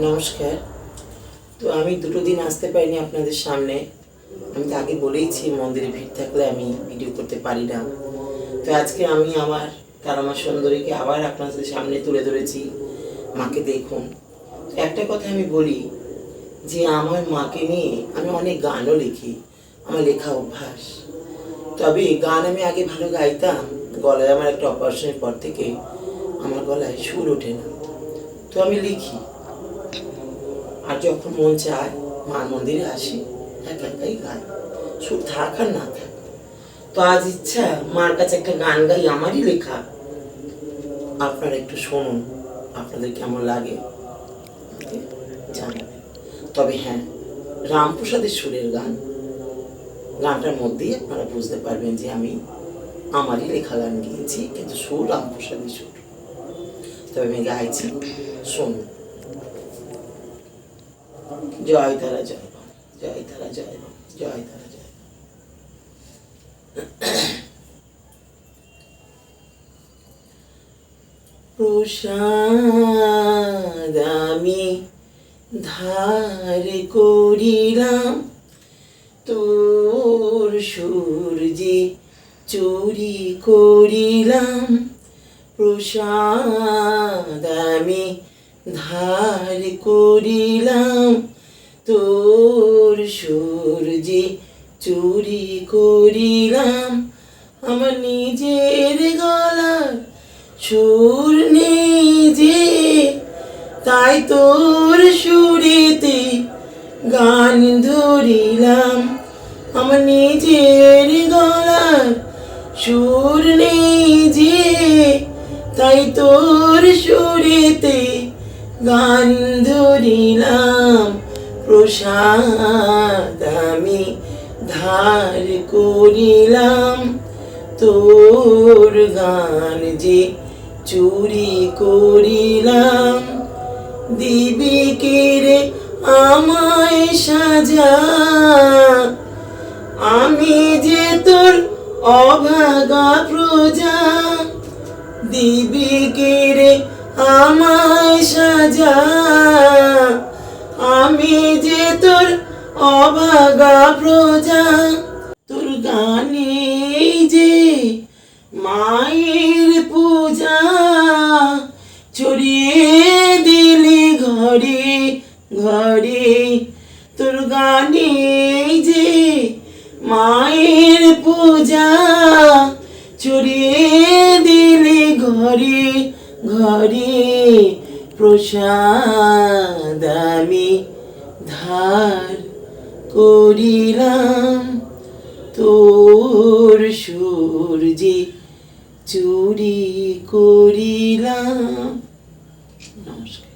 নমস্কার। তো আমি দুটো দিন আসতে পারিনি আপনাদের সামনে। আমি তো আগে বলেইছি মন্দিরে ভিড় থাকলে আমি ভিডিও করতে পারি না। তো আজকে আমি আমার তারামা সুন্দরীকে আবার আপনাদের সামনে তুলে ধরেছি। মাকে দেখুন। একটা কথা আমি বলি যে আমার মাকে নিয়ে আমি অনেক গানও লিখি, আমার লেখা অভ্যাস। তবে গান আমি আগে ভালো গাইতাম, গলায় আমার একটা অপারেশনের পর থেকে আমার গলায় সুর ওঠে না, তো আমি লিখি। আর যখন মন চায় মার মন্দিরে আসি, একা একাই গাই, সুর থাক আর না থাক। তো আজ ইচ্ছা মার কাছে একটা গান গাই, আমারই লেখা। আপনারা একটু শুনুন, আপনাদের কেমন লাগে জানাবেন। তবে হ্যাঁ, রামপ্রসাদের সুরের গান, গানটার মধ্যেই আপনারা বুঝতে পারবেন যে আমি আমারই লেখা গান গিয়েছি, কিন্তু সুর রামপ্রসাদের সুর। তবে আমি গাইছি, শুনুন। জয় তারা জয় বাম, জয় তারা জয় বাম, জয় তারা জয় বাম। প্রসাদ আমি ধার করিলাম, তোর সূর্যে চুরি করিলাম। প্রসাদ আমি ধার করিলাম, তোর সূর্যে চুরি করিলাম। আমার নিজের গলার সুর নিজে, তাই তোর সুরেতে গান ধরিলাম। আমার নিজের গলার সুর নিজে, তাই তোর সুরেতে গান ধরিলাম। প্রসাদ আমি ধার করিলাম, তোর গান যে চুরি করিলাম। দিবি কে রে আমায় সাজা, আমি যে তোর অভাগা প্রজা। দিবি কে রে আমায় সাজা, আমি যে তোর অভাগা প্রজা। তোর গানে যে মায়ের পূজা, ছড়িয়ে দিলি ঘরে ঘরে। তোর গানে যে মায়ের পূজা, ছড়িয়ে দিলি ঘরে ঘরে। প্রসাদ আমি ধার করিলাম, তোর সূর্যে চুরি করিলাম। নমস্কার।